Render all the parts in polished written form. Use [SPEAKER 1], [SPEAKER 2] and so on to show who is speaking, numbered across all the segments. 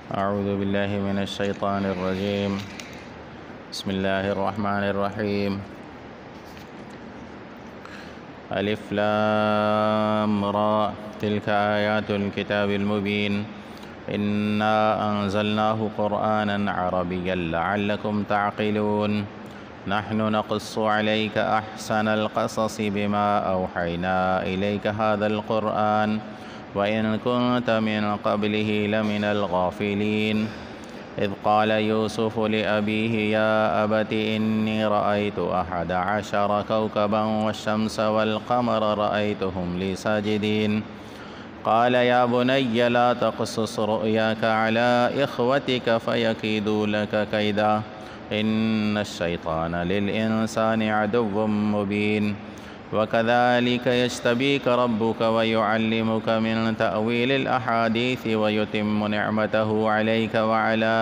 [SPEAKER 1] أعوذ بالله من الشيطان الرجيم. بسم الله الرحمن الرحيم. ألف لام را تلك آيات الكتاب المبين إنا أنزلناه قرآنا عربيا لعلكم تعقلون نحن نقص عليك أحسن القصص بما أوحينا إليك هذا القرآن وإن كنت من قبله لمن الغافلين إذ قال يوسف لأبيه يا أبت إني رأيت 11 كوكبا والشمس والقمر رأيتهم لي ساجدين قال يا بني لا تقصص رؤياك على إخوتك فيكيدوا لك كيدا إن الشيطان للإنسان عدو مبين وكذلك يجتبيك ربك ويعلمك من تأويل الأحاديث ويتم نعمته عليك وعلى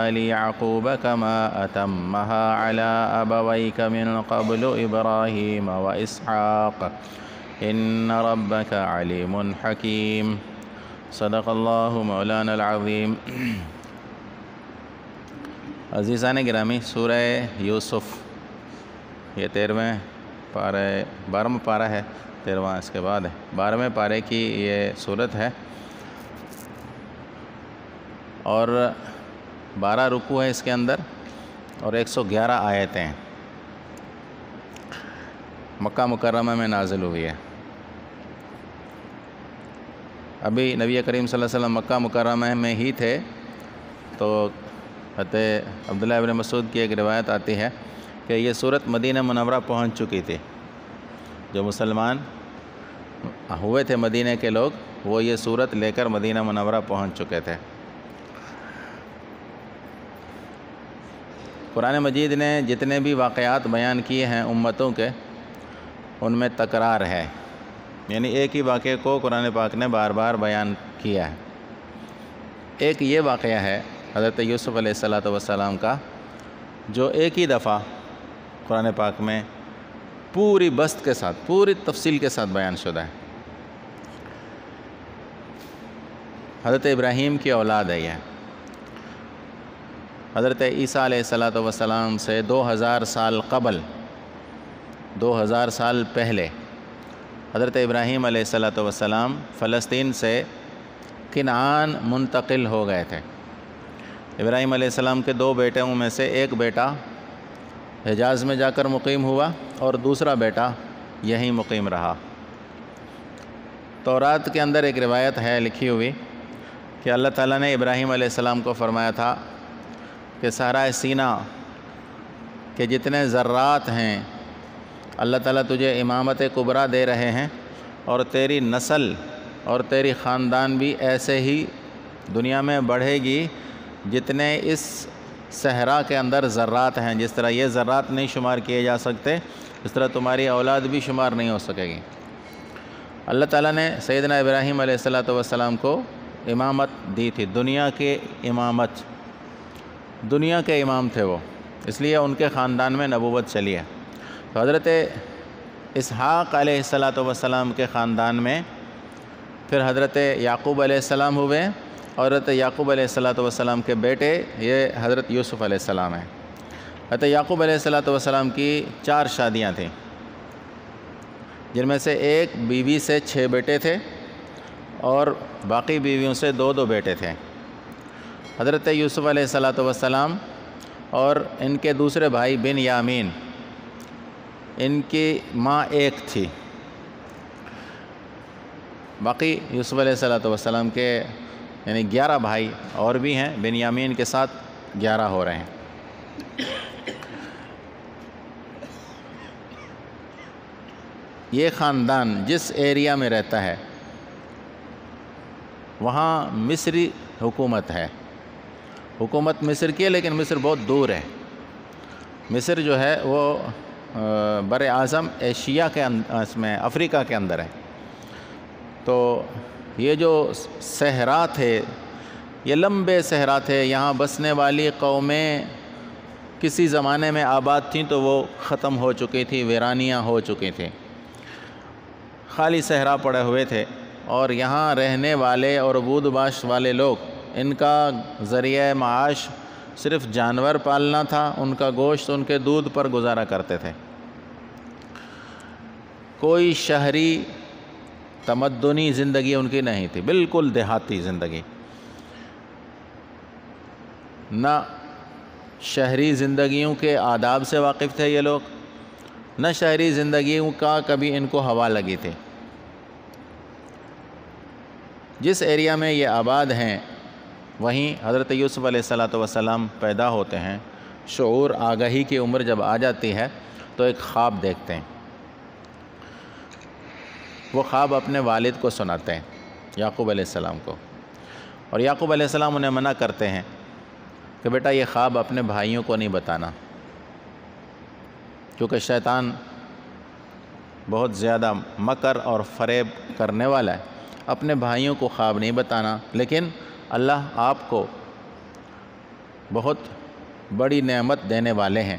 [SPEAKER 1] آل يعقوب كما أتمها على أبويك من قبل إبراهيم وإسحاق إن ربك عليم حكيم صدق الله مولانا العظيم. عزیزان گرامی، سورہ یوسف یہ 13ویں پارے 12واں پارہ ہے، 13واں اس کے بعد ہے، 12ویں پارے کی یہ صورت ہے اور 12 رکوع ہے اس کے اندر اور 111 آیتیں ہیں. مکہ مکرمہ میں نازل ہوئی ہے. ابھی نبی کریم صلی اللہ علیہ وسلم مکہ مکرمہ میں ہی تھے تو حضرت عبداللہ ابن مسعود کی ایک روایت آتی ہے کہ یہ صورت مدینہ منورہ پہنچ چکی تھی. جو مسلمان ہوئے تھے مدینہ کے لوگ، وہ یہ صورت لے کر مدینہ منورہ پہنچ چکے تھے. قرآن مجید نے جتنے بھی واقعات بیان کیے ہیں امتوں کے، ان میں تکرار ہے، یعنی ایک ہی واقعے کو قرآن پاک نے بار بار بیان کیا ہے. ایک یہ واقعہ ہے حضرت یوسف علیہ السلام کا، جو ایک ہی دفعہ قرآن پاک میں پوری بسط کے ساتھ، پوری تفصیل کے ساتھ بیان شدہ ہے. حضرت ابراہیم کی اولاد ہے یہ. حضرت عیسیٰ علیہ السلام سے 2000 سال قبل، 2000 سال پہلے حضرت ابراہیم علیہ السلام فلسطین سے کنعان منتقل ہو گئے تھے. ابراہیم علیہ السلام کے 2 بیٹوں میں سے ایک بیٹا حجاز میں جا کر مقیم ہوا اور دوسرا بیٹا یہیں مقیم رہا. تورات کے اندر ایک روایت ہے لکھی ہوئی کہ اللہ تعالیٰ نے ابراہیم علیہ السلام کو فرمایا تھا کہ صحرائے سینا کے جتنے ذرات ہیں اللہ تعالیٰ تجھے امامت کبریٰ دے رہے ہیں اور تیری نسل اور تیری خاندان بھی ایسے ہی دنیا میں بڑھے گی جتنے اس صحرا کے اندر ذرات ہیں. جس طرح یہ ذرات نہیں شمار کیے جا سکتے، اس طرح تمہاری اولاد بھی شمار نہیں ہو سکے گی. اللہ تعالیٰ نے سیدنا ابراہیم علیہ السلام کو امامت دی تھی، دنیا کے امامت، دنیا کے امام تھے وہ، اس لیے ان کے خاندان میں نبوت چلی ہے. تو حضرت اسحاق علیہ السلام کے خاندان میں پھر حضرت یعقوب علیہ السلام ہوئے اور حضرت یعقوب علیہ السلام کے بیٹے یہ حضرت یوسف علیہ السلام ہیں. حضرت یعقوب علیہ السلام کی 4 شادیاں تھیں، جن میں سے ایک بیوی سے 6 بیٹے تھے اور باقی بیویوں سے 2 بیٹے تھے. حضرت یوسف علیہ السلام اور ان کے دوسرے بھائی بن یامین، ان کی ماں ایک تھی. باقی یوسف علیہ السلام کے یعنی 11 بھائی اور بھی ہیں، بن یامین کے ساتھ 11 ہو رہے ہیں. یہ خاندان جس ایریا میں رہتا ہے وہاں مصری حکومت ہے. حکومت مصر کی ہے لیکن مصر بہت دور ہے. مصر جو ہے وہ بر اعظم ایشیا کے اس میں افریقہ کے اندر ہے. تو یہ جو صحرا تھے، یہ لمبے صحرا تھے. یہاں بسنے والی قومیں کسی زمانے میں آباد تھیں تو وہ ختم ہو چکی تھی، ویرانیاں ہو چکی تھیں، خالی صحرا پڑے ہوئے تھے. اور یہاں رہنے والے اور بود باش والے لوگ ان کا ذریعہ معاش صرف جانور پالنا تھا، ان کا گوشت ان کے دودھ پر گزارا کرتے تھے۔ کوئی شہری تمدنی زندگی ان کی نہیں تھی، بالکل دیہاتی زندگی۔ نہ شہری زندگیوں کے آداب سے واقف تھے یہ لوگ، نہ شہری زندگیوں کا کبھی ان کو ہوا لگی تھی۔ جس ایریا میں یہ آباد ہیں وہیں حضرت یوسف علیہ السلام پیدا ہوتے ہیں۔ شعور آگاہی کی عمر جب آ جاتی ہے تو ایک خواب دیکھتے ہیں۔ وہ خواب اپنے والد کو سناتے ہیں، یعقوب علیہ السلام کو، اور یعقوب علیہ السلام انہیں منع کرتے ہیں کہ بیٹا یہ خواب اپنے بھائیوں کو نہیں بتانا، کیونکہ شیطان بہت زیادہ مکر اور فریب کرنے والا ہے۔ اپنے بھائیوں کو خواب نہیں بتانا، لیکن اللہ آپ کو بہت بڑی نعمت دینے والے ہیں،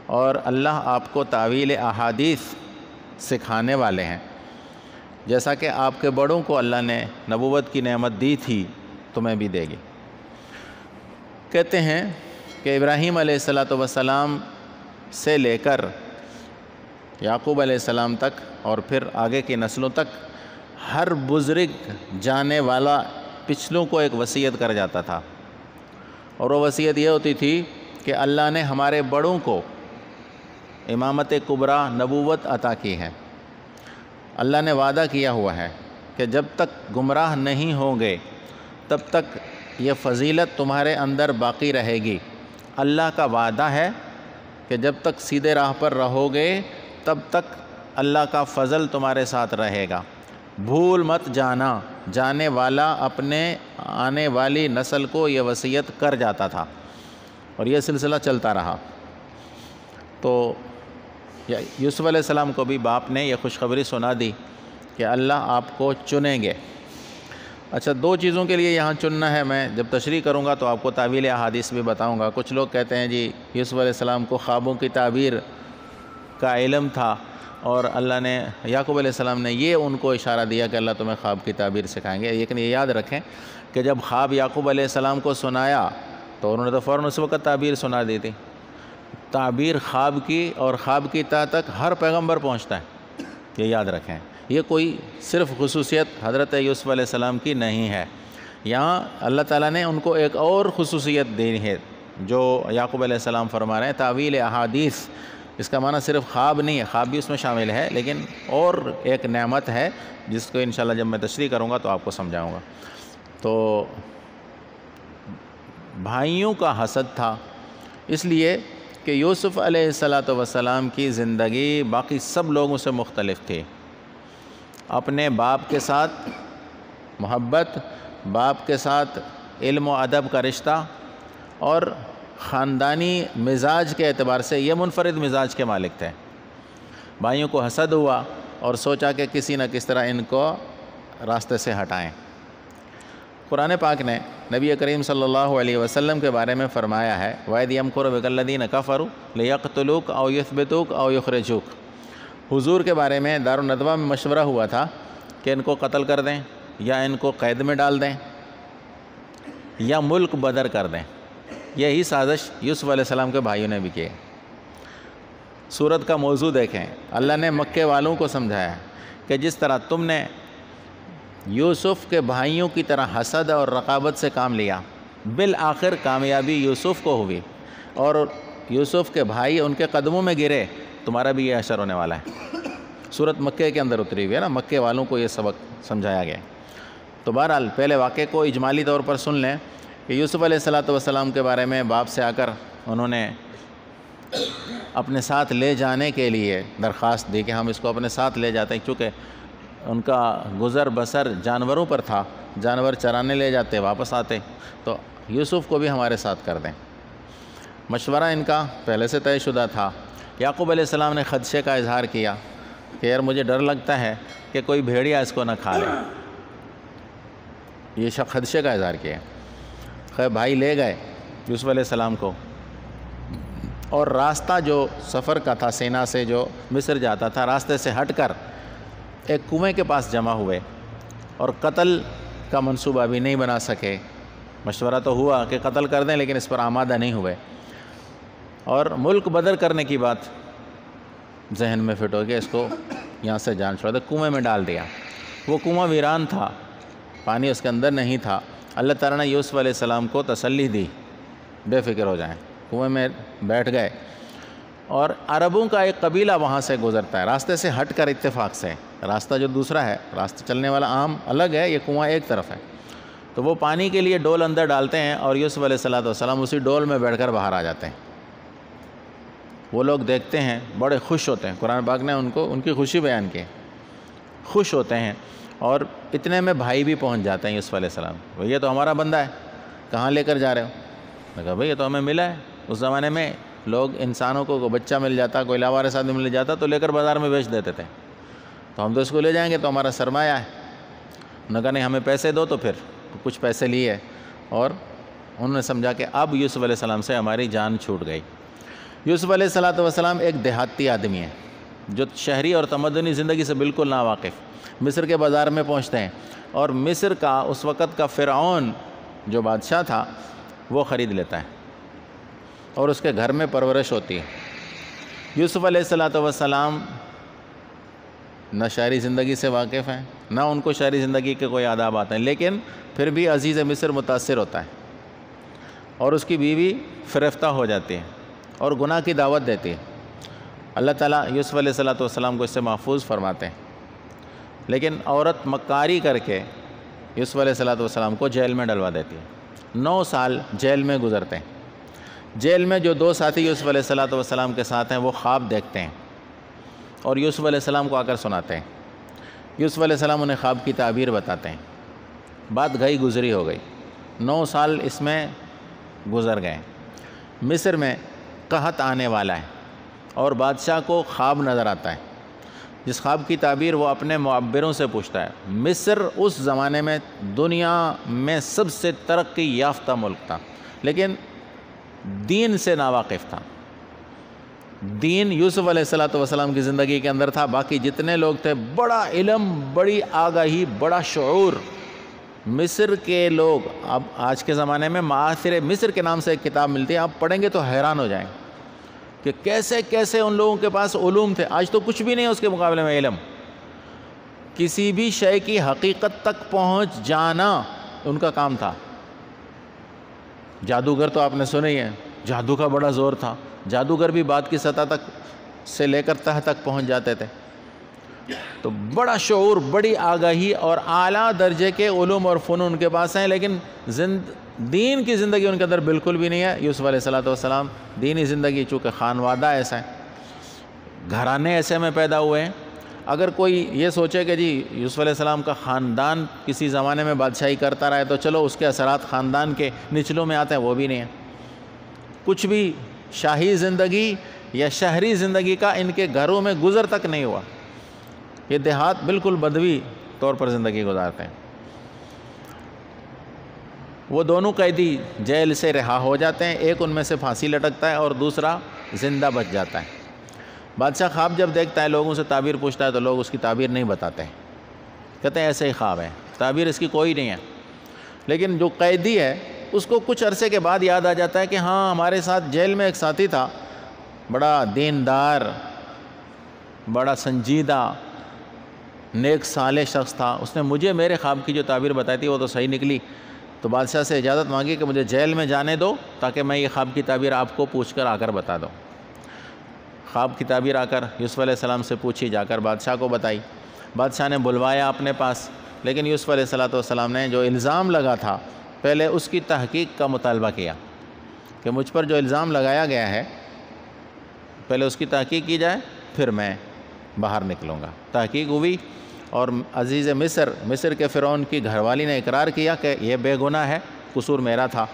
[SPEAKER 1] اور اللہ آپ کو تاویل احادیث سکھانے والے ہیں۔ جیسا کہ آپ کے بڑوں کو اللہ نے نبوت کی نعمت دی تھی، تمہیں بھی دے گی۔ کہتے ہیں کہ ابراہیم علیہ السلام سے لے کر یعقوب علیہ السلام تک اور پھر آگے کی نسلوں تک ہر بزرگ جانے والا پچھلوں کو ایک وصیت کر جاتا تھا، اور وہ وصیت یہ ہوتی تھی کہ اللہ نے ہمارے بڑوں کو امامت کبریٰ نبوت عطا کی ہے۔ اللہ نے وعدہ کیا ہوا ہے کہ جب تک گمراہ نہیں ہوں گے تب تک یہ فضیلت تمہارے اندر باقی رہے گی۔ اللہ کا وعدہ ہے کہ جب تک سیدھے راہ پر رہو گے تب تک اللہ کا فضل تمہارے ساتھ رہے گا۔ بھول مت جانا، جانے والا اپنے آنے والی نسل کو یہ وصیت کر جاتا تھا، اور یہ سلسلہ چلتا رہا۔ تو یوسف علیہ السلام کو بھی باپ نے یہ خوشخبری سنا دی کہ اللہ آپ کو چنیں گے۔ اچھا، دو چیزوں کے لیے یہاں چننا ہے، میں جب تشریح کروں گا تو آپ کو تعویل احادیث بھی بتاؤں گا۔ کچھ لوگ کہتے ہیں جی یوسف علیہ السلام کو خوابوں کی تعبیر کا علم تھا، اور اللہ نے یعقوب علیہ السلام نے یہ ان کو اشارہ دیا کہ اللہ تمہیں خواب کی تعبیر سکھائیں گے۔ لیکن یہ یاد رکھیں کہ جب خواب یعقوب علیہ السلام کو سنایا تو انہوں نے تو فوراً اس وقت تعبیر سنا دی تھی۔ تعبیر خواب کی اور خواب کی تہ تک ہر پیغمبر پہنچتا ہے، یہ یاد رکھیں۔ یہ کوئی صرف خصوصیت حضرت یوسف علیہ السلام کی نہیں ہے، یہاں اللہ تعالیٰ نے ان کو ایک اور خصوصیت دی ہے جو یعقوب علیہ السلام فرما رہے ہیں، تعویل احادیث۔ اس کا معنی صرف خواب نہیں ہے، خواب بھی اس میں شامل ہے، لیکن اور ایک نعمت ہے جس کو انشاءاللہ جب میں تشریح کروں گا تو آپ کو سمجھاؤں گا۔ تو بھائیوں کا حسد تھا، اس لیے کہ یوسف علیہ السلام کی زندگی باقی سب لوگوں سے مختلف تھی۔ اپنے باپ کے ساتھ محبت، باپ کے ساتھ علم و ادب کا رشتہ، اور خاندانی مزاج کے اعتبار سے یہ منفرد مزاج کے مالک تھے۔ بھائیوں کو حسد ہوا اور سوچا کہ کسی نہ کس طرح ان کو راستے سے ہٹائیں۔ قرآن پاک نے نبی کریم صلی اللہ علیہ وسلم کے بارے میں فرمایا ہے، وَإِذْ يَمْكُرُ بِكَ الَّذِينَ كَفَرُوا لِيَقْتُلُوكَ أَوْ يُثْبِتُوكَ أَوْ يُخْرِجُوكَ۔ حضور کے بارے میں دارالندوہ میں مشورہ ہوا تھا کہ ان کو قتل کر دیں، یا ان کو قید میں ڈال دیں، یا ملک بدر کر دیں۔ یہی سازش یوسف علیہ السلام کے بھائیوں نے بھی کی۔ سورت کا موضوع دیکھیں، اللہ نے مکے والوں کو سمجھایا ہے کہ جس طرح تم نے یوسف کے بھائیوں کی طرح حسد اور رقابت سے کام لیا، بالآخر کامیابی یوسف کو ہوئی، اور یوسف کے بھائی ان کے قدموں میں گرے، تمہارا بھی یہ اشر ہونے والا ہے۔ سورت مکے کے اندر اتری ہوئی ہے نا، مکے والوں کو یہ سبق سمجھایا گیا۔ تو بہرحال پہلے واقعے کو اجمالی طور پر سن لیں کہ یوسف علیہ السلام کے بارے میں باپ سے آ کر انہوں نے اپنے ساتھ لے جانے کے لیے درخواست دی کہ ہم اس کو اپنے ساتھ لے جاتے ہیں، کیونکہ ان کا گزر بسر جانوروں پر تھا، جانور چرانے لے جاتے واپس آتے، تو یوسف کو بھی ہمارے ساتھ کر دیں۔ مشورہ ان کا پہلے سے طے شدہ تھا۔ یعقوب علیہ السلام نے خدشے کا اظہار کیا کہ یار مجھے ڈر لگتا ہے کہ کوئی بھیڑیا اس کو نہ کھا لے، یہ خدشے کا اظہار کیا۔ خیر بھائی لے گئے یوسف علیہ السلام کو، اور راستہ جو سفر کا تھا سینا سے جو مصر جاتا تھا، راستے سے ہٹ کر ایک کنویں کے پاس جمع ہوئے، اور قتل کا منصوبہ بھی نہیں بنا سکے، مشورہ تو ہوا کہ قتل کر دیں، لیکن اس پر آمادہ نہیں ہوئے، اور ملک بدر کرنے کی بات ذہن میں فٹ ہو گیا، اس کو یہاں سے جان چھوڑا دے، کنویں میں ڈال دیا۔ وہ کنواں ویران تھا، پانی اس کے اندر نہیں تھا۔ اللہ تعالیٰ نے یوسف علیہ السلام کو تسلی دی، بے فکر ہو جائیں۔ کنویں میں بیٹھ گئے، اور عربوں کا ایک قبیلہ وہاں سے گزرتا ہے، راستے سے ہٹ کر، اتفاق سے، راستہ جو دوسرا ہے، راستہ چلنے والا عام الگ ہے، یہ کنواں ایک طرف ہے، تو وہ پانی کے لیے ڈول اندر ڈالتے ہیں، اور یوسف علیہ السلام اسی ڈول میں بیٹھ کر باہر آ جاتے ہیں۔ وہ لوگ دیکھتے ہیں، بڑے خوش ہوتے ہیں، قرآن پاک نے ان کی خوشی بیان کی، خوش ہوتے ہیں، اور اتنے میں بھائی بھی پہنچ جاتے ہیں یوسف علیہ السلام۔ یہ تو ہمارا بندہ ہے، کہاں لے کر جا رہے ہو؟ میں کہا بھئی یہ تو ہمیں ملا ہے۔ اس زمانے میں لوگ انسانوں کو کوئی بچہ مل جاتا، کوئی لاوارث آدمی مل جاتا تو لے کر بازار میں بیچ دیتے تھے، تو ہم تو اس کو لے جائیں گے، تو ہمارا سرمایہ ہے۔ انہوں نے کہا نہیں، ہمیں پیسے دو، تو پھر کچھ پیسے لیے، اور انہوں نے سمجھا کہ اب یوسف علیہ السلام سے ہماری جان چھوٹ گئی۔ یوسف علیہ السلام ایک دیہاتی آدمی ہے، جو شہری اور تمدنی زندگی سے بالکل ناواقف، مصر کے بازار میں پہنچتے ہیں، اور مصر کا اس وقت کا فرعون جو بادشاہ تھا وہ خرید لیتا ہے، اور اس کے گھر میں پرورش ہوتی ہے۔ یوسف علیہ السلام نہ شہری زندگی سے واقف ہیں، نہ ان کو شہری زندگی کے کوئی آداب آتے ہیں، لیکن پھر بھی عزیز مصر متاثر ہوتا ہے، اور اس کی بیوی فریفتہ ہو جاتی ہے اور گناہ کی دعوت دیتی ہے۔ اللہ تعالیٰ یوسف علیہ السلام کو اس سے محفوظ فرماتے ہیں، لیکن عورت مکاری کر کے یوسف علیہ السلام کو جیل میں ڈلوا دیتی ہے۔ 9 سال جیل میں گزرتے ہیں۔ جیل میں جو 2 ساتھی یوسف علیہ السلام کے ساتھ ہیں، وہ خواب دیکھتے ہیں اور یوسف علیہ السلام کو آ کر سناتے ہیں۔ یوسف علیہ السلام انہیں خواب کی تعبیر بتاتے ہیں۔ بات گئی گزری ہو گئی، 9 سال اس میں گزر گئے۔ مصر میں قحط آنے والا ہے، اور بادشاہ کو خواب نظر آتا ہے، جس خواب کی تعبیر وہ اپنے معبروں سے پوچھتا ہے۔ مصر اس زمانے میں دنیا میں سب سے ترقی یافتہ ملک تھا، لیکن دین سے ناواقف تھا۔ دین یوسف علیہ السلام کی زندگی کے اندر تھا، باقی جتنے لوگ تھے بڑا علم، بڑی آگاہی، بڑا شعور۔ مصر کے لوگ، اب آج کے زمانے میں معاصر مصر کے نام سے ایک کتاب ملتی ہے، آپ پڑھیں گے تو حیران ہو جائیں کہ کیسے کیسے ان لوگوں کے پاس علوم تھے۔ آج تو کچھ بھی نہیں ہے اس کے مقابلے میں علم، کسی بھی شے کی حقیقت تک پہنچ جانا ان کا کام تھا۔ جادوگر تو آپ نے سنا ہی ہے، جادو کا بڑا زور تھا، جادوگر بھی بات کی سطح تک سے لے کر تہ تک پہنچ جاتے تھے۔ تو بڑا شعور، بڑی آگاہی اور اعلیٰ درجے کے علوم اور فنون ان کے پاس ہیں، لیکن دین کی زندگی ان کے اندر بالکل بھی نہیں ہے۔ یوسف علیہ السلام دینی زندگی، چونکہ خانوادہ ایسا ہے، گھرانے ایسے میں پیدا ہوئے ہیں۔ اگر کوئی یہ سوچے کہ جی یوسف علیہ السلام کا خاندان کسی زمانے میں بادشاہی کرتا رہے تو چلو اس کے اثرات خاندان کے نچلوں میں آتے ہیں، وہ بھی نہیں ہے۔ کچھ بھی شاہی زندگی یا شہری زندگی کا ان کے گھروں میں گزر تک نہیں ہوا۔ یہ دیہات بالکل بدوی طور پر زندگی گزارتے ہیں۔ وہ دونوں قیدی جیل سے رہا ہو جاتے ہیں، ایک ان میں سے پھانسی لٹکتا ہے اور دوسرا زندہ بچ جاتا ہے۔ بادشاہ خواب جب دیکھتا ہے، لوگوں سے تعبیر پوچھتا ہے تو لوگ اس کی تعبیر نہیں بتاتے، کہتے ہیں ایسے ہی خواب ہے، تعبیر اس کی کوئی نہیں ہے۔ لیکن جو قیدی ہے اس کو کچھ عرصے کے بعد یاد آ جاتا ہے کہ ہاں ہمارے ساتھ جیل میں ایک ساتھی تھا، بڑا دیندار، بڑا سنجیدہ، نیک صالح شخص تھا، اس نے مجھے میرے خواب کی جو تعبیر بتائی تھی وہ تو صحیح نکلی۔ تو بادشاہ سے اجازت مانگی کہ مجھے جیل میں جانے دو تاکہ میں یہ خواب کی تعبیر آپ کو پوچھ کر آ کر بتا دوں۔ خواب کی تعبیر آ کر یوسف علیہ السلام سے پوچھی، جا کر بادشاہ کو بتائی۔ بادشاہ نے بلوایا اپنے پاس، لیکن یوسف علیہ السلام نے جو الزام لگا تھا پہلے اس کی تحقیق کا مطالبہ کیا کہ مجھ پر جو الزام لگایا گیا ہے پہلے اس کی تحقیق کی جائے، پھر میں باہر نکلوں گا۔ تحقیق ہوئی اور عزیز مصر کے فرعون کی گھر والی نے اقرار کیا کہ یہ بے گناہ ہے، قصور میرا تھا۔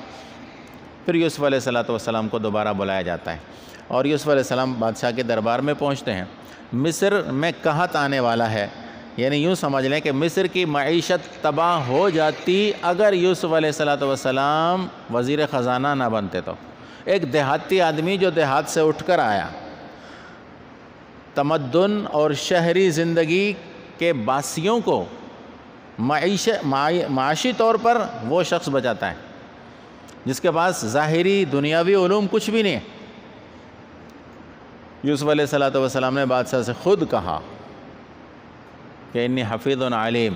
[SPEAKER 1] پھر یوسف علیہ السلام کو دوبارہ بلایا جاتا ہے اور یوسف علیہ السلام بادشاہ کے دربار میں پہنچتے ہیں۔ مصر میں قحط آنے والا ہے، یعنی یوں سمجھ لیں کہ مصر کی معیشت تباہ ہو جاتی اگر یوسف علیہ السلام وزیر خزانہ نہ بنتے تو۔ ایک دیہاتی آدمی جو دیہات سے اٹھ کر آیا، تمدن اور شہری زندگی کے باسیوں کو معاشی طور پر وہ شخص بچاتا ہے، جس کے پاس ظاہری دنیاوی علوم کچھ بھی نہیں ہے۔ یوسف علیہ السلام نے بادشاہ سے خود کہا کہ انی حفیظ علیم،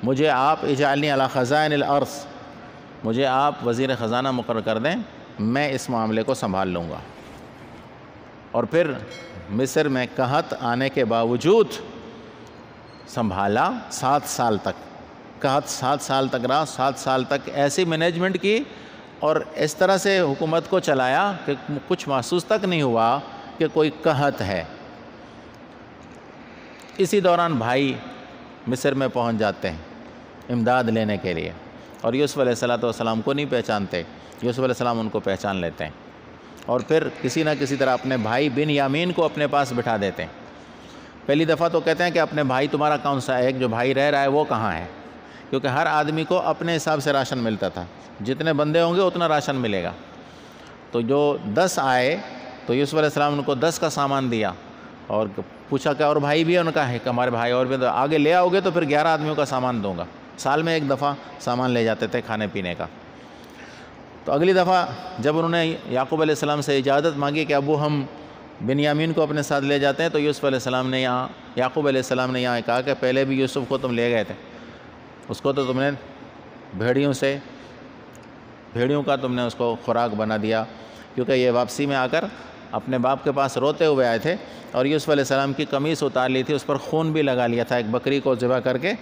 [SPEAKER 1] مجھے آپ اجعلنی علی خزائن الارض، مجھے آپ وزیر خزانہ مقرر کر دیں، میں اس معاملے کو سنبھال لوں گا۔ اور پھر مصر میں قحط آنے کے باوجود سنبھالا 7 سال تک، قحط 7 سال تک رہا، 7 سال تک ایسی مینجمنٹ کی اور اس طرح سے حکومت کو چلایا کہ کچھ محسوس تک نہیں ہوا کہ کوئی قحط ہے۔ اسی دوران بھائی مصر میں پہنچ جاتے ہیں امداد لینے کے لیے، اور یوسف علیہ السلام کو نہیں پہچانتے، یوسف علیہ السلام ان کو پہچان لیتے ہیں، اور پھر کسی نہ کسی طرح اپنے بھائی بنیامین کو اپنے پاس بٹھا دیتے ہیں۔ پہلی دفعہ تو کہتے ہیں کہ اپنے بھائی تمہارا کون سا ہے، ایک جو بھائی رہ رہا ہے وہ کہاں ہے، کیونکہ ہر آدمی کو اپنے حساب سے راشن ملتا تھا، جتنے بندے ہوں گے اتنا راشن ملے گا۔ تو جو 10 آئے تو یوسف علیہ السلام ان کو 10 کا سامان دیا، اور پوچھا کہ اور بھائی بھی ہے، ان کا ہے کہ ہمارے بھائی اور بھی، تو آگے لے آؤ گے تو پھر 11 آدمیوں کا سامان دوں گا۔ سال میں ایک دفعہ سامان لے جاتے تھے کھانے پینے کا۔ تو اگلی دفعہ جب انہوں نے یعقوب علیہ السلام سے اجازت مانگی کہ ابو ہم بنیامین کو اپنے ساتھ لے جاتے ہیں، تو یوسف علیہ السلام نے یعقوب علیہ السلام نے یہاں کہا کہ پہلے بھی یوسف کو تم لے گئے تھے، اس کو تو تم نے بھیڑیوں کا تم نے اس کو خوراک بنا دیا، کیونکہ یہ واپسی میں آ کر اپنے باپ کے پاس روتے ہوئے آئے تھے، اور یوسف علیہ السلام کی قمیص اتار لی تھی، اس پر خون بھی لگا لیا تھا، ایک بکری کو ذبح کر کے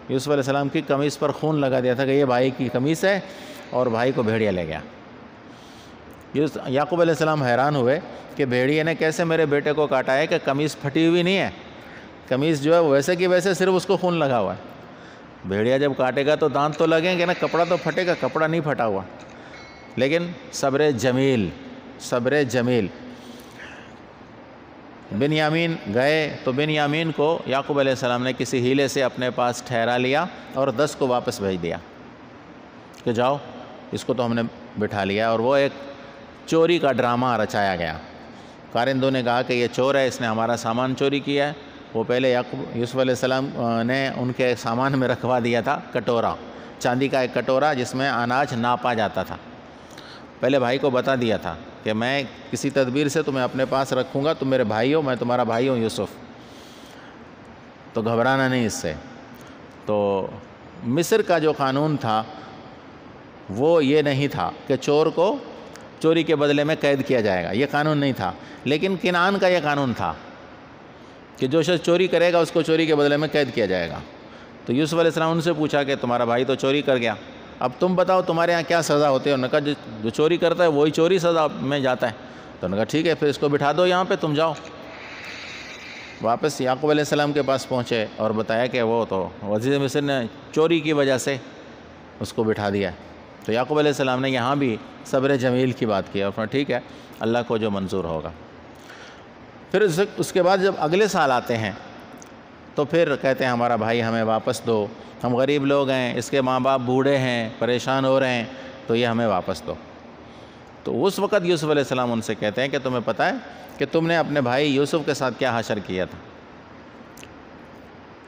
[SPEAKER 1] یوسف علیہ السلام کی قمیص پر خون لگا دیا تھا کہ یہ بھائی کی قمیص ہے، اور بھائی کو بھیڑیا لے گیا۔ یعقوب علیہ السلام حیران ہوئے کہ بھیڑیے نے کیسے میرے بیٹے کو کاٹا ہے کہ قمیص پھٹی ہوئی نہیں ہے، قمیص جو ہے ویسے کی ویسے صرف اس کو خون لگا ہوا ہے۔ بھیڑیا جب کاٹے گا تو دانت تو لگیں گے نا، کپڑا تو پھٹے گا، کپڑا نہیں پھٹا ہوا۔ لیکن صبر جمیل۔ بنیامین گئے تو بنیامین کو یعقوب علیہ السلام نے کسی ہیلے سے اپنے پاس ٹھہرا لیا اور 10 کو واپس بھیج دیا کہ جاؤ، اس کو تو ہم نے بٹھا لیا۔ اور وہ ایک چوری کا ڈرامہ رچایا گیا۔ کارندوں نے کہا کہ یہ چور ہے، اس نے ہمارا سامان چوری کیا ہے۔ وہ پہلے یوسف علیہ السلام نے ان کے سامان میں رکھوا دیا تھا کٹورا، چاندی کا ایک کٹورا جس میں اناج ناپا جاتا تھا۔ پہلے بھائی کو بتا دیا تھا کہ میں کسی تدبیر سے تمہیں اپنے پاس رکھوں گا، تم میرے بھائی ہو، میں تمہارا بھائی ہوں یوسف، تو گھبرانا نہیں اس سے۔ تو مصر کا جو قانون تھا وہ یہ نہیں تھا کہ چور کو چوری کے بدلے میں قید کیا جائے گا، یہ قانون نہیں تھا، لیکن کنعان کا یہ قانون تھا کہ جو شخص چوری کرے گا اس کو چوری کے بدلے میں قید کیا جائے گا۔ تو یوسف علیہ السلام ان سے پوچھا کہ تمہارا بھائی تو چوری کر گیا، اب تم بتاؤ تمہارے ہاں کیا سزا ہوتی ہے؟ انہوں نے کہا جو چوری کرتا ہے وہی چوری سزا میں جاتا ہے۔ تو انہوں نے کہا ٹھیک ہے، پھر اس کو بٹھا دو یہاں پہ، تم جاؤ۔ واپس یعقوب علیہ السلام کے پاس پہنچے اور بتایا کہ وہ تو وزیر مصر نے چوری کی وجہ سے اس کو بٹھا دیا۔ تو یعقوب علیہ السلام نے یہاں بھی صبر جمیل کی بات کی، اور فرمایا ٹھیک ہے، اللہ کو جو منظور ہوگا۔ پھر اس کے بعد جب اگلے سال آتے ہیں تو پھر کہتے ہیں ہمارا بھائی ہمیں واپس دو، ہم غریب لوگ ہیں، اس کے ماں باپ بوڑھے ہیں، پریشان ہو رہے ہیں، تو یہ ہمیں واپس دو۔ تو اس وقت یوسف علیہ السلام ان سے کہتے ہیں کہ تمہیں پتہ ہے کہ تم نے اپنے بھائی یوسف کے ساتھ کیا حشر کیا تھا؟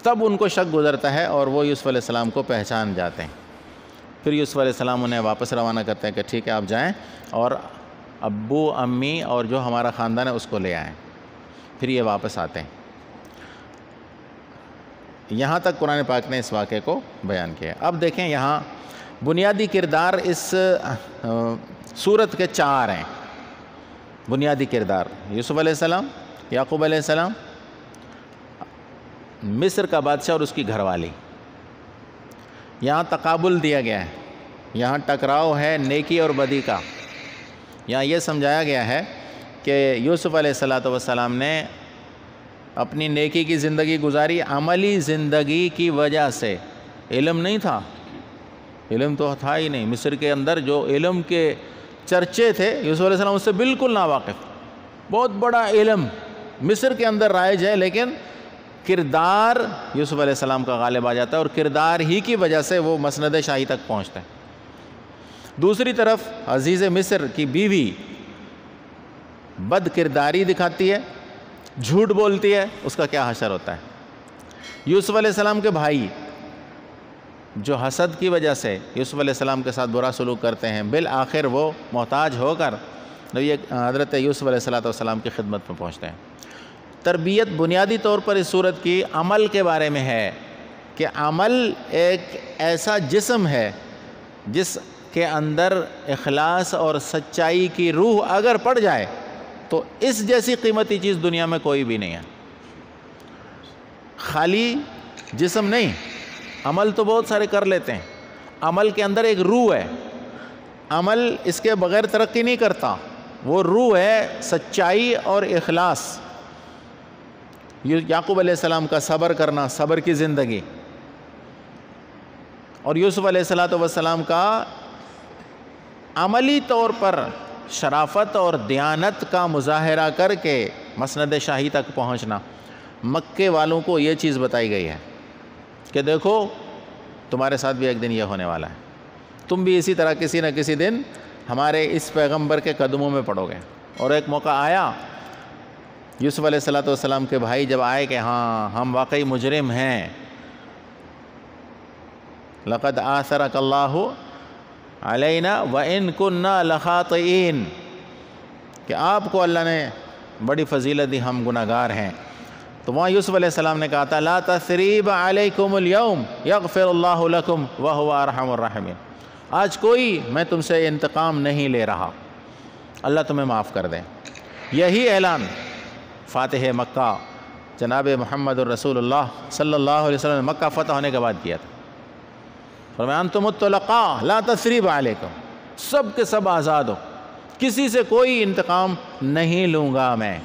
[SPEAKER 1] تب ان کو شک گزرتا ہے اور وہ یوسف علیہ السلام کو پہچان جاتے ہیں۔ پھر یوسف علیہ السلام انہیں واپس روانہ کرتے ہیں کہ ٹھیک ہے آپ جائیں اور ابو امی اور جو ہمارا خاندان ہے اس کو لے آئیں۔ پھر یہ واپس آتے ہیں۔ یہاں تک قرآن پاک نے اس واقعے کو بیان کیا۔ اب دیکھیں یہاں بنیادی کردار اس سورت کے 4 ہیں۔ بنیادی کردار یوسف علیہ السلام، یعقوب علیہ السلام، مصر کا بادشاہ اور اس کی گھر والی۔ یہاں تقابل دیا گیا ہے، یہاں ٹکراؤ ہے نیکی اور بدی کا۔ یہاں یہ سمجھایا گیا ہے کہ یوسف علیہ السلام نے اپنی نیکی کی زندگی گزاری عملی زندگی کی وجہ سے۔ علم نہیں تھا، علم تو تھا ہی نہیں۔ مصر کے اندر جو علم کے چرچے تھے، یوسف علیہ السلام اس سے بالکل ناواقف۔ بہت بڑا علم مصر کے اندر رائج ہے، لیکن کردار یوسف علیہ السلام کا غالب آ جاتا ہے، اور کردار ہی کی وجہ سے وہ مسند شاہی تک پہنچتا ہے۔ دوسری طرف عزیز مصر کی بیوی بد کرداری دکھاتی ہے، جھوٹ بولتی ہے، اس کا کیا حشر ہوتا ہے؟ یوسف علیہ السلام کے بھائی جو حسد کی وجہ سے یوسف علیہ السلام کے ساتھ برا سلوک کرتے ہیں، بالآخر وہ محتاج ہو کر حضرت یوسف علیہ السلام کی خدمت میں پہنچتے ہیں۔ تربیت بنیادی طور پر اس صورت کی عمل کے بارے میں ہے کہ عمل ایک ایسا جسم ہے جس کے اندر اخلاص اور سچائی کی روح اگر پڑ جائے تو اس جیسی قیمتی چیز دنیا میں کوئی بھی نہیں ہے۔ خالی جسم نہیں، عمل تو بہت سارے کر لیتے ہیں، عمل کے اندر ایک روح ہے، عمل اس کے بغیر ترقی نہیں کرتا، وہ روح ہے سچائی اور اخلاص۔ یعقوب علیہ السلام کا صبر کرنا، صبر کی زندگی، اور یوسف علیہ السلام کا عملی طور پر شرافت اور دیانت کا مظاہرہ کر کے مسند شاہی تک پہنچنا۔ مکے والوں کو یہ چیز بتائی گئی ہے کہ دیکھو تمہارے ساتھ بھی ایک دن یہ ہونے والا ہے، تم بھی اسی طرح کسی نہ کسی دن ہمارے اس پیغمبر کے قدموں میں پڑو گے۔ اور ایک موقع آیا، یوسف علیہ السلام کے بھائی جب آئے کہ ہاں ہم واقعی مجرم ہیں، لَقَدْ آثَرَكَ اللَّهُ عَلَيْنَا وَإِن كُنَّا لَخَاطِئِينَ، کہ آپ کو اللہ نے بڑی فضیلت دی، ہم گناہگار ہیں۔ تو وہاں یوسف علیہ السلام نے کہا تھا لَا تَثْرِيبَ عَلَيْكُمُ الْيَوْمِ يَغْفِرُ اللَّهُ لَكُمْ وَهُوَ أَرْحَمُ الرَّاحِمِينَ، آج کوئی میں تم سے انتقام نہیں لے رہا، اللہ تمہیں معاف کر دے۔ یہی اعلان فاتح مکہ جناب محمد الرسول اللہ صلی اللہ علیہ وسلم نے مکہ فتح ہونے کے بعد کیا تھا۔ فرمایا انتم الطلقاء لا تثریب علیکم، سب کے سب آزاد ہو، کسی سے کوئی انتقام نہیں لوں گا میں۔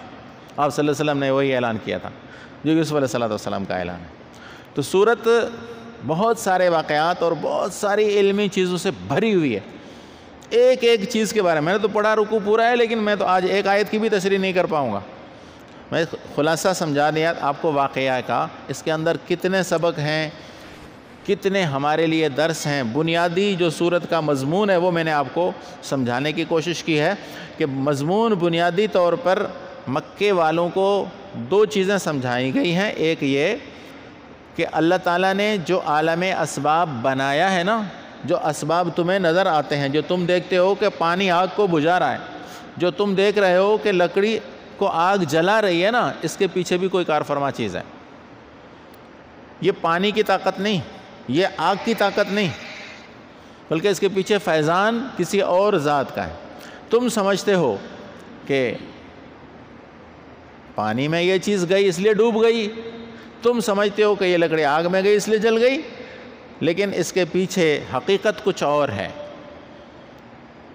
[SPEAKER 1] آپ صلی اللہ علیہ وسلم نے وہی اعلان کیا تھا جو یوسف علیہ السلام کا اعلان ہے۔ تو سورت بہت سارے واقعات اور بہت ساری علمی چیزوں سے بھری ہوئی ہے، ایک ایک چیز کے بارے میں نے تو پڑھا، رکوع پورا ہے، لیکن میں تو آج ایک آیت کی بھی تشریح نہیں کر پاؤں گا۔ میں خلاصہ سمجھا دیا آپ کو واقعہ کا، اس کے اندر کتنے سبق ہیں، کتنے ہمارے لیے درس ہیں۔ بنیادی جو سورت کا مضمون ہے وہ میں نے آپ کو سمجھانے کی کوشش کی ہے کہ مضمون بنیادی طور پر مکے والوں کو دو چیزیں سمجھائی گئی ہیں۔ ایک یہ کہ اللہ تعالیٰ نے جو عالم اسباب بنایا ہے نا، جو اسباب تمہیں نظر آتے ہیں، جو تم دیکھتے ہو کہ پانی آگ کو بجھا رہا ہے، جو تم دیکھ رہے ہو کہ لکڑی کو آگ جلا رہی ہے نا، اس کے پیچھے بھی کوئی کار فرما چیز ہے۔ یہ پانی کی طاقت نہیں، یہ آگ کی طاقت نہیں، بلکہ اس کے پیچھے فیضان کسی اور ذات کا ہے۔ تم سمجھتے ہو کہ پانی میں یہ چیز گئی اس لیے ڈوب گئی، تم سمجھتے ہو کہ یہ لکڑی آگ میں گئی اس لیے جل گئی، لیکن اس کے پیچھے حقیقت کچھ اور ہے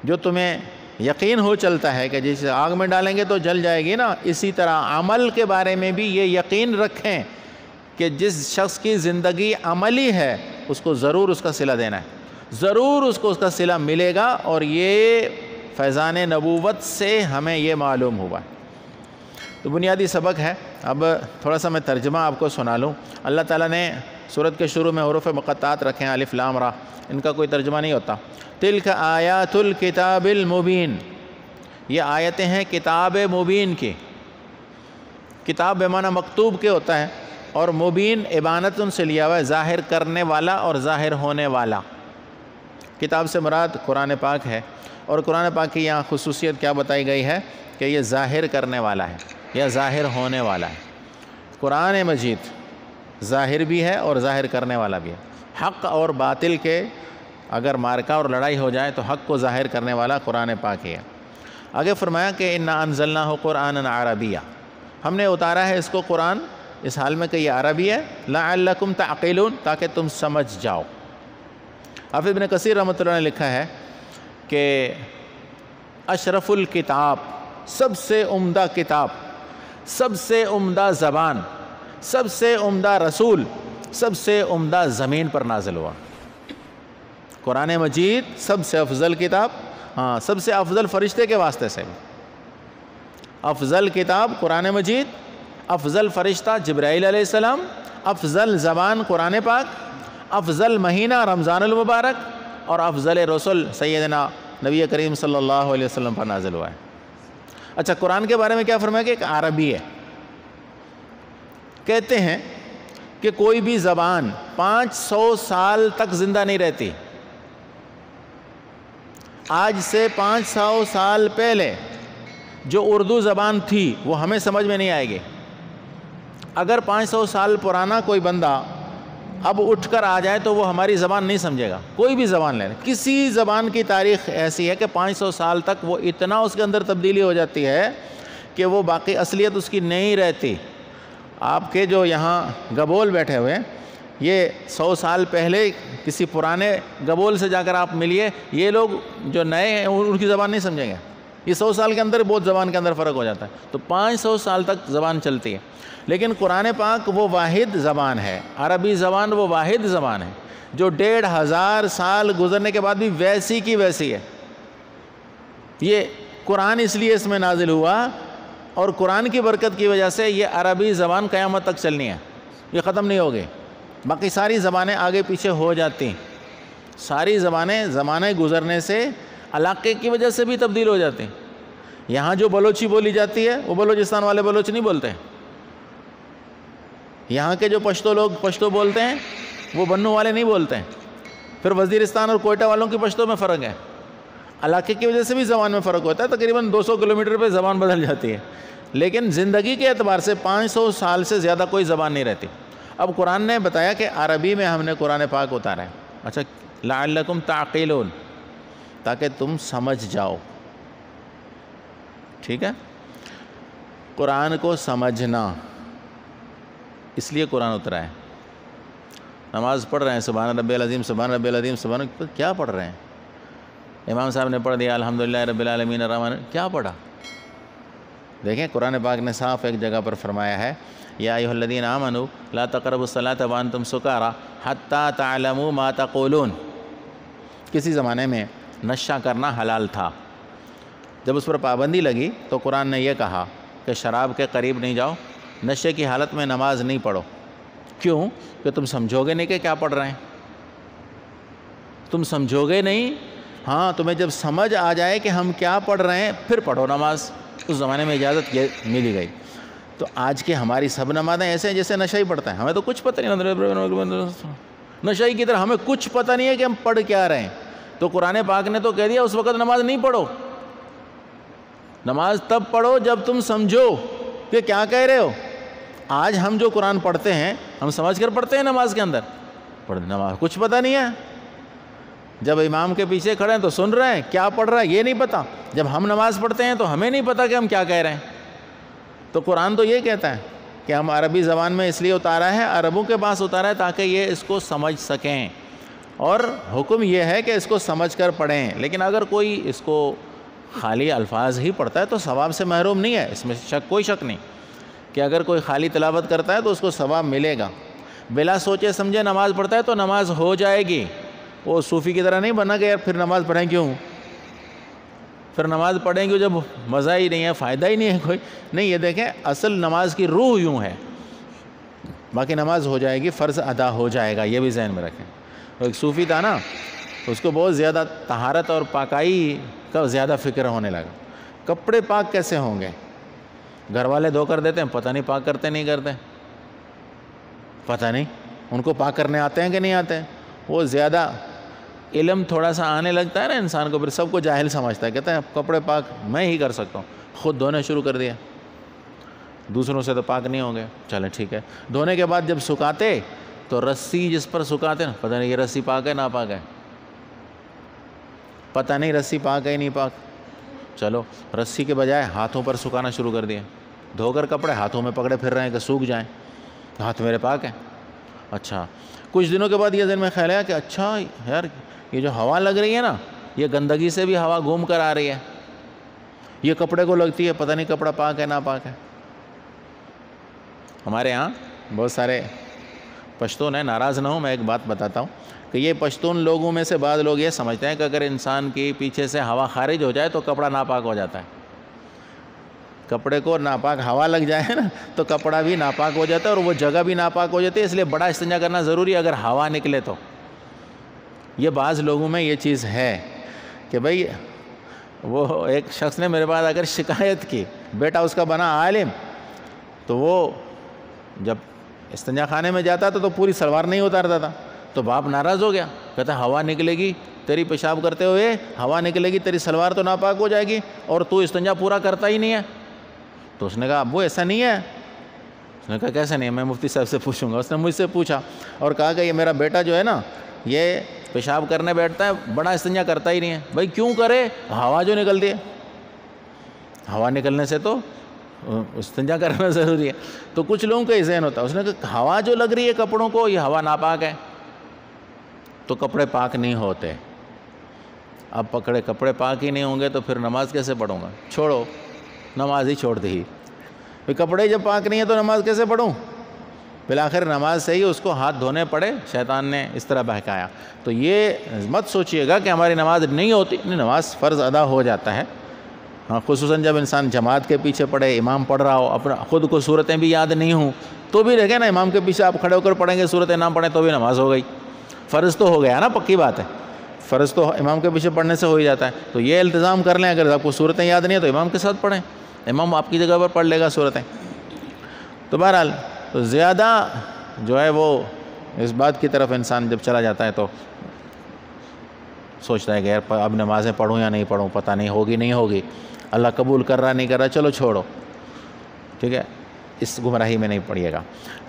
[SPEAKER 1] جو تمہیں یقین ہو چلتا ہے کہ جسے آگ میں ڈالیں گے تو جل جائے گی نا۔ اسی طرح عمل کے بارے میں بھی یہ یقین رکھیں کہ جس شخص کی زندگی عملی ہے اس کو ضرور اس کا صلہ دینا ہے، ضرور اس کو اس کا صلہ ملے گا، اور یہ فیضان نبوت سے ہمیں یہ معلوم ہوا ہے۔ تو بنیادی سبق ہے۔ اب تھوڑا سا میں ترجمہ آپ کو سنا لوں۔ اللہ تعالیٰ نے سورت کے شروع میں حروف مقطعات رکھے ہیں، الف لام را، ان کا کوئی ترجمہ نہیں ہوتا۔ تلک آیات الکتاب المبین، یہ آیتیں ہیں کتاب مبین کی۔ کتاب بمعنی مکتوب کے ہوتا ہے، اور مبین ابانت سے لیا ہوا ہے، ظاہر کرنے والا اور ظاہر ہونے والا۔ کتاب سے مراد قرآن پاک ہے، اور قرآن پاک کی یہاں خصوصیت کیا بتائی گئی ہے کہ یہ ظاہر کرنے والا ہے یا ظاہر ہونے والا ہے۔ قرآن مجید ظاہر بھی ہے اور ظاہر کرنے والا بھی ہے۔ حق اور باطل کے اگر مارکا اور لڑائی ہو جائے تو حق کو ظاہر کرنے والا قرآن پاک ہی ہے۔ آگے فرمایا کہ انا انزلناہ قرآنا عربیہ، ہم نے اتارا ہے اس کو قرآن اس حال میں کہ یہ عربی ہے، لعلکم تعقلون، تاکہ تم سمجھ جاؤ۔ حافظ ابن کثیر رحمۃ اللہ نے لکھا ہے کہ اشرف الکتاب، سب سے عمدہ کتاب، سب سے عمدہ زبان، سب سے عمدہ رسول، سب سے عمدہ زمین پر نازل ہوا۔ قرآن مجید سب سے افضل کتاب، ہاں سب سے افضل فرشتے کے واسطے سے، افضل کتاب قرآن مجید، افضل فرشتہ جبرائیل علیہ السلام، افضل زبان قرآن پاک، افضل مہینہ رمضان المبارک، اور افضل رسول سیدنا نبی کریم صلی اللہ علیہ وسلم پر نازل ہوا ہے۔ اچھا، قرآن کے بارے میں کیا فرمایا کہ ایک عربی ہے۔ کہتے ہیں کہ کوئی بھی زبان 500 سال تک زندہ نہیں رہتی. آج سے 500 سال پہلے جو اردو زبان تھی وہ ہمیں سمجھ میں نہیں آئے گی. اگر 500 سال پرانا کوئی بندہ اب اٹھ کر آ جائے تو وہ ہماری زبان نہیں سمجھے گا. کوئی بھی زبان لے لیں, کسی زبان کی تاریخ ایسی ہے کہ 500 سال تک وہ اتنا اس کے اندر تبدیلی ہو جاتی ہے کہ وہ باقی اصلیت اس کی نہیں رہتی. آپ کے جو یہاں گبول بیٹھے ہوئے ہیں, یہ 100 سال پہلے کسی پرانے گبول سے جا کر آپ ملیے, یہ لوگ جو نئے ہیں ان کی زبان نہیں سمجھیں گے. یہ 100 سال کے اندر بہت زبان کے اندر فرق ہو جاتا ہے. تو 500 سال تک زبان چلتی ہے. لیکن قرآن پاک وہ واحد زبان ہے, عربی زبان وہ واحد زبان ہے جو 1500 سال گزرنے کے بعد بھی ویسی کی ویسی ہے. یہ قرآن اس لیے اس میں نازل ہوا, اور قرآن کی برکت کی وجہ سے یہ عربی زبان قیامت تک چلنی ہے, یہ ختم نہیں ہوگی. باقی ساری زبانیں آگے پیچھے ہو جاتی ہیں. ساری زبانیں زمانے گزرنے سے علاقے کی وجہ سے بھی تبدیل ہو جاتی ہیں. یہاں جو بلوچی بولی جاتی ہے وہ بلوچستان والے بلوچ نہیں بولتے ہیں. یہاں کے جو پشتو لوگ پشتو بولتے ہیں وہ بنو والے نہیں بولتے ہیں. پھر وزیرستان اور کوئٹہ والوں کی پشتو میں فرق ہے. علاقے کی وجہ سے بھی زبان میں فرق ہوتا ہے. تقریباً 200 کلومیٹر پہ زبان بدل جاتی ہے. لیکن زندگی کے اعتبار سے 500 سال سے زیادہ کوئی زبان نہیں رہتی. اب قرآن نے بتایا کہ عربی میں ہم نے قرآن پاک اتارا ہے. اچھا, لعلکم تعقلون, تاکہ تم سمجھ جاؤ. ٹھیک ہے, قرآن کو سمجھنا, اس لیے قرآن اترا ہے. نماز پڑھ رہے ہیں سبحان ربی العظیم سبحان ربی العظیم سبحان, کیا پڑھ رہے ہیں؟ امام صاحب نے پڑھ دیا الحمدللہ رب العالمین الرحمن, کیا پڑھا؟ دیکھیں قرآن پاک نے صاف ایک جگہ پر فرمایا ہے, یا ایھا الذین آمنوا لا تقربوا الصلاۃ وانتم سکارى حتی تعلموا ما تقولون. کسی زمانے میں نشہ کرنا حلال تھا. جب اس پر پابندی لگی تو قرآن نے یہ کہا کہ شراب کے قریب نہیں جاؤ, نشے کی حالت میں نماز نہیں پڑھو. کیوں؟ کہ تم سمجھو گے نہیں کہ کیا پڑھ رہے ہیں. تم سمجھو گے نہیں. ہاں, تمہیں جب سمجھ آ جائے کہ ہم کیا پڑھ رہے ہیں پھر پڑھو نماز. اس زمانے میں اجازت ملی گئی. تو آج کی ہماری سب نمازیں ایسے ہیں جیسے نشہ ہی پڑھتا ہے. ہمیں تو کچھ پتہ نہیں, نشہ کی طرح ہمیں کچھ پتہ نہیں ہے کہ ہم پڑھ کیا رہے ہیں. تو قرآن پاک نے تو کہہ دیا اس وقت نماز نہیں پڑھو. نماز تب پڑھو جب تم سمجھو کہ کیا کہہ رہے ہو. آج ہم جو قرآن پڑھتے ہیں ہم سمجھ کر پڑھتے ہیں نماز کے اندر. نماز کچھ پتہ نہیں ہے. جب امام کے پیچھے کھڑے ہیں تو سن رہے ہیں, کیا پڑھ رہا ہے یہ نہیں پتہ. جب ہم نماز پڑھتے ہیں تو ہمیں نہیں پتہ کہ ہم کیا کہہ رہے ہیں. تو قرآن تو یہ کہتا ہے کہ ہم عربی زبان میں اس لیے اتارا ہے, عربوں کے پاس اتارا ہے تاکہ یہ اس کو سمجھ سکیں. اور حکم یہ ہے کہ اس کو سمجھ کر پڑھیں. لیکن اگر کوئی اس کو خالی الفاظ ہی پڑھتا ہے تو ثواب سے محروم نہیں ہے. اس میں کوئی شک نہیں کہ اگر کوئی خالی تلاوت کرتا ہے تو اس کو ثواب ملے گا. بلا سوچے سمجھے نماز پڑھتا ہے تو نماز ہو جائے گی. وہ صوفی کی طرح نہیں بنا کہ یار پھر نماز پڑھیں کیوں, پھر نماز پڑھیں کیوں جب مزہ ہی نہیں ہے, فائدہ ہی نہیں ہے کوئی. نہیں, یہ دیکھیں اصل نماز کی روح یوں ہے. باقی نماز ہو جائے گی, فرض ادا ہو جائے گا, یہ بھی ذہن میں رکھیں. ایک صوفی تھا نا, اس کو بہت زیادہ طہارت اور پاکائی کا زیادہ فکر ہونے لگا. کپڑے پاک کیسے ہوں گے؟ گھر والے دھو کر دیتے ہیں, پتہ نہیں پاک کرتے نہیں کرتے, پتہ نہیں ان کو پاک کرنے آتے ہیں کہ نہیں آتے ہیں. وہ زیادہ علم تھوڑا سا آنے لگتا ہے نا انسان کو, پھر سب کو جاہل سمجھتا ہے. کہتا ہے کپڑے پاک میں ہی کر سکتا ہوں. خود دھونے شروع کر دیا, دوسروں سے تو پاک نہیں ہوں گے. چلیں ٹھیک ہے. دھونے کے بعد جب سکھاتے تو رسی جس پر سکھاتے نا, پتہ نہیں یہ رسی پاک ہے ناپاک ہے, پتہ نہیں رسی پاک ہے نہیں پاک. چلو رسی کے بجائے ہاتھوں پر سکھانا شروع کر دیا. دھو کر کپڑے ہاتھوں میں پکڑے پھر رہے ہیں کہ سوکھ جائیں, ہاتھ میرے پاک ہیں. اچھا, کچھ دنوں کے بعد یہ ذہن میں خیال آیا کہ اچھا یار یہ جو ہوا لگ رہی ہے نا, یہ گندگی سے بھی ہوا گھوم کر آ رہی ہے, یہ کپڑے کو لگتی ہے, پتہ نہیں کپڑا پاک ہے ناپاک ہے. ہمارے یہاں بہت سارے پشتون ہیں, ناراض نہ ہوں, میں ایک بات بتاتا ہوں کہ یہ پشتون لوگوں میں سے بعض لوگ یہ سمجھتے ہیں کہ اگر انسان کی پیچھے سے ہوا خارج ہو جائے تو کپڑا ناپاک ہو جاتا ہے. کپڑے کو ناپاک ہوا لگ جائے نا تو کپڑا بھی ناپاک ہو جاتا ہے اور وہ جگہ بھی ناپاک ہو جاتی ہے, اس لیے بڑا استنجا کرنا ضروری ہے اگر ہوا نکلے تو. یہ بعض لوگوں میں یہ چیز ہے کہ بھئی وہ ایک شخص نے میرے پاس اگر شکایت کی, بیٹا اس کا بنا عالم, تو وہ جب استنجا خانے میں جاتا تھا تو پوری سلوار نہیں اتارتا تھا، تو باپ ناراض ہو گیا، کہتا ہوا نکلے گی تیری پیشاب کرتے ہوئے، ہوا نکلے گی تیری سلوار تو ناپاک ہو جائے گی، اور تو استنجا پورا کرتا ہی نہیں ہے۔ تو اس نے کہا ابو ایسا نہیں ہے۔ اس نے کہا کیسے نہیں ہے؟ میں مفتی صاحب سے پوچھوں گا۔ اس نے مجھ سے پوچھا اور کہا کہ یہ میرا بیٹا جو ہے نا، یہ پیشاب کرنے بیٹھتا ہے، بڑا استنجا کرتا ہی نہیں ہے۔ بھائی کیوں کرے؟ ہوا جو نکلتی ہے، ہوا نکلنے سے تو استنجا کرنا ضروری ہے۔ تو کچھ لوگوں کا ذہن ہوتا ہے، اس نے کہا ہوا جو لگ رہی ہے کپڑوں کو، یہ ہوا ناپاک ہے، تو کپڑے پاک نہیں ہوتے۔ اب کپڑے پاک ہی نہیں ہوں گے تو پھر نماز کیسے پڑھوں گا؟ چھوڑو، نماز ہی چھوڑ دی۔ کپڑے جب پاک نہیں ہیں تو نماز کیسے پڑھوں؟ بالآخر نماز سے ہی اس کو ہاتھ دھونے پڑے، شیطان نے اس طرح بہکایا۔ تو یہ مت سوچئے گا کہ ہماری نماز نہیں ہوتی، نہیں، نماز فرض ادا ہو جاتا ہے، ہاں، خصوصاً جب انسان جماعت کے پیچھے پڑھے، امام پڑھ رہا ہو، اپنا خود کو صورتیں بھی یاد نہیں ہوں تو بھی رہے نا، امام کے پیچھے آپ کھڑے ہو کر پڑھیں گے، صورتیں نہ پڑھیں تو بھی نماز ہو گئی۔ فرض تو ہو گیا نا، پکی بات ہے، فرض تو امام کے پیچھے پڑھنے سے ہو ہی جاتا ہے۔ تو یہ التزام کر لیں، اگر آپ کو صورتیں یاد نہیں ہیں تو امام کے ساتھ پڑھیں، امام آپ کی جگہ پر پڑھ لے گا صورتیں۔ تو بہرحال تو زیادہ جو ہے وہ اس بات کی طرف انسان جب چلا جاتا ہے تو سوچتا ہے کہ یار اب نمازیں پڑھوں یا نہیں پڑھوں، پتہ نہیں ہوگی نہیں ہوگی، اللہ قبول کر رہا نہیں کر رہا، چلو چھوڑو، ٹھیک ہے، اس گمراہی میں نہیں پڑھیے گا۔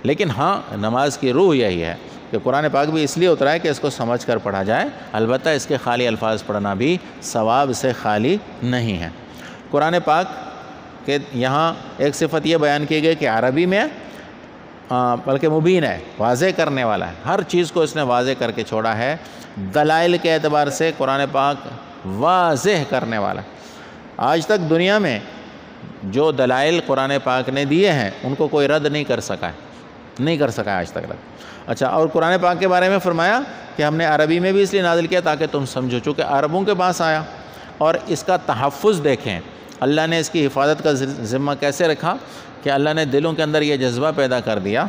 [SPEAKER 1] لیکن ہاں، نماز کی روح یہی ہے کہ قرآن پاک بھی اس لیے اترا ہے کہ اس کو سمجھ کر پڑھا جائے، البتہ اس کے خالی الفاظ پڑھنا بھی ثواب سے خالی نہیں ہے۔ قرآن پاک کہ یہاں ایک صفت یہ بیان کی گئی کہ عربی میں بلکہ مبین ہے، واضح کرنے والا ہے، ہر چیز کو اس نے واضح کر کے چھوڑا ہے، دلائل کے اعتبار سے قرآن پاک واضح کرنے والا ہے۔ آج تک دنیا میں جو دلائل قرآن پاک نے دیے ہیں ان کو کوئی رد نہیں کر سکا ہے آج تک رد۔ اچھا، اور قرآن پاک کے بارے میں فرمایا کہ ہم نے عربی میں بھی اس لیے نازل کیا تاکہ تم سمجھو، چونکہ عربوں کے پاس آیا، اور اس کا تحفظ دیکھیں، اللہ نے اس کی حفاظت کا ذمہ کیسے رکھا کہ اللہ نے دلوں کے اندر یہ جذبہ پیدا کر دیا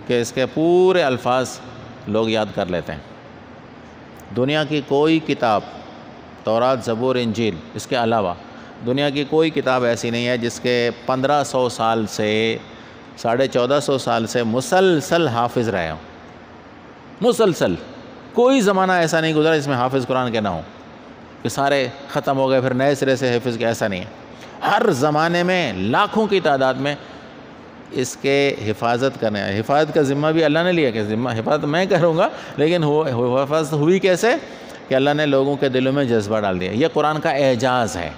[SPEAKER 1] کہ اس کے پورے الفاظ لوگ یاد کر لیتے ہیں۔ دنیا کی کوئی کتاب، تورات، زبور، انجیل، اس کے علاوہ دنیا کی کوئی کتاب ایسی نہیں ہے جس کے 1500 سال سے 1450 سال سے مسلسل حافظ رہے ہوں۔ مسلسل کوئی زمانہ ایسا نہیں گزرا جس میں حافظ قرآن کے نہ ہوں کہ سارے ختم ہو گئے پھر نئے سرے سے حفظ کے، ایسا نہیں ہے۔ ہر زمانے میں لاکھوں کی تعداد میں اس کے حفاظت کا ذمہ بھی اللہ نے لیا کہ حفاظت میں کروں گا، لیکن حفاظت ہوئی کیسے کہ اللہ نے لوگوں کے دلوں میں جذبہ ڈال دیا۔ یہ قرآن کا اعجاز ہے،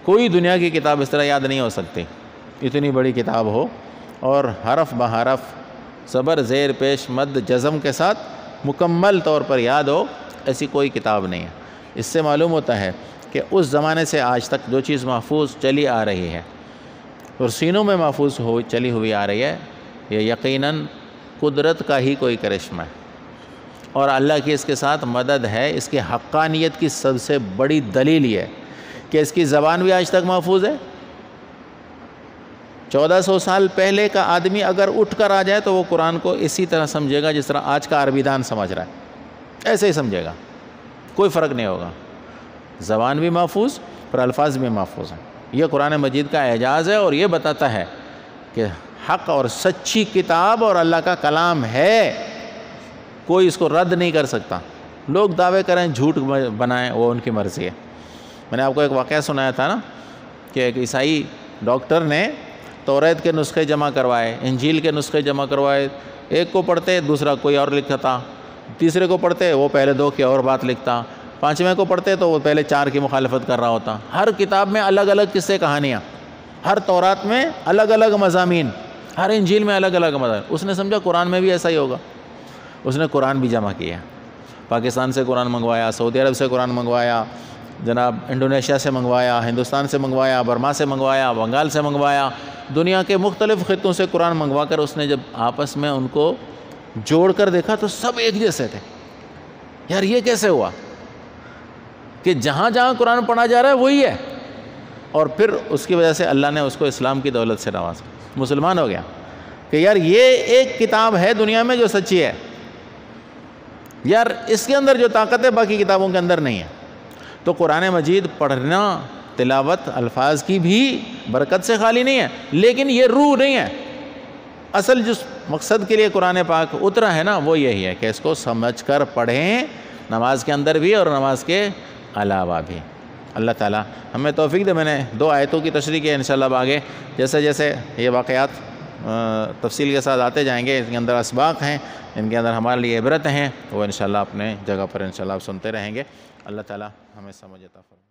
[SPEAKER 1] کوئی دنیا کی کتاب اس طرح یاد نہیں ہو سکتی، اتنی بڑی کتاب ہو اور حرف بحرف، زبر، زیر، پیش، مد، جزم کے ساتھ مکمل طور پر یاد ہو، ایسی کوئی کتاب نہیں ہے۔ اس سے معلوم ہوتا ہے کہ اس زمانے سے آج تک جو چیز محفوظ چلی آ رہی ہے اور سینوں میں محفوظ چلی ہوئی آ رہی ہے، یہ یقیناً قدرت کا ہی کوئی کرشمہ ہے، اور اللہ کی اس کے ساتھ مدد ہے۔ اس کی حقانیت کی سب سے بڑی دلیل یہ ہے کہ اس کی زبان بھی آج تک محفوظ ہے۔ 1400 سال پہلے کا آدمی اگر اٹھ کر آ جائے تو وہ قرآن کو اسی طرح سمجھے گا جس طرح آج کا عربی دان سمجھ رہا ہے، ایسے ہی سمجھے گا، کوئی فرق نہیں ہوگا۔ زبان بھی محفوظ اور الفاظ بھی محفوظ ہیں۔ یہ قرآن مجید کا اعجاز ہے، اور یہ بتاتا ہے کہ حق اور سچی کتاب اور اللہ کا کلام ہے، کوئی اس کو رد نہیں کر سکتا۔ لوگ دعوے کریں، جھوٹ بنائیں، وہ ان کی مرضی ہے۔ میں نے آپ کو ایک واقعہ سنایا تھا نا کہ ایک عیسائی ڈاکٹر نے توریت کے نسخے جمع کروائے، انجیل کے نسخے جمع کروائے، ایک کو پڑھتے دوسرا کوئی اور لکھتا، تیسرے کو پڑھتے وہ پہلے 2 کی اور بات لکھتا، 5ویں کو پڑھتے تو وہ پہلے 4 کی مخالفت کر رہا ہوتا۔ ہر کتاب میں الگ الگ قصے کہانیاں، ہر تورات میں الگ الگ مضامین، ہر انجیل میں الگ الگ مضامین۔ اس نے سمجھا قرآن میں بھی ایسا ہی ہوگا، اس نے قرآن بھی جمع کیا، پاکستان سے قرآن منگوایا، سعودی عرب سے قرآن منگوایا، جناب انڈونیشیا سے منگوایا، ہندوستان سے منگوایا، برما سے منگوایا، بنگال سے منگوایا، دنیا کے مختلف خطوں سے قرآن منگوا کر اس نے جب آپس میں ان کو جوڑ کر دیکھا تو سب ایک جیسے تھے۔ یار یہ کیسے ہوا کہ جہاں جہاں قرآن پڑھا جا رہا ہے وہی ہے، اور پھر اس کی وجہ سے اللہ نے اس کو اسلام کی دولت سے نوازا، مسلمان ہو گیا کہ یار یہ ایک کتاب ہے دنیا میں جو سچی ہے، یار اس کے اندر جو طاقت ہے باقی کتابوں کے اندر نہیں ہے۔ تو قرآن مجید پڑھنا، تلاوت الفاظ کی بھی برکت سے خالی نہیں ہے، لیکن یہ روح نہیں ہے، اصل جس مقصد کے لیے قرآن پاک اترا ہے نا وہ یہی ہے کہ اس کو سمجھ کر پڑھیں، نماز کے اندر بھی اور نماز کے علاوہ بھی۔ اللہ تعالیٰ ہمیں توفیق دے۔ میں نے 2 آیتوں کی تشریح کی، انشاءاللہ اب آگے جیسے جیسے یہ واقعات تفصیل کے ساتھ آتے جائیں گے، ان کے اندر اسباق ہیں، ان کے اندر ہمارے لیے عبرتیں ہیں، وہ انشاءاللہ اپنے جگہ پر انشاءاللہ آپ سنتے رہیں گے۔ اللہ تعالیٰ ہمیں سمجھ عطا فرمائے۔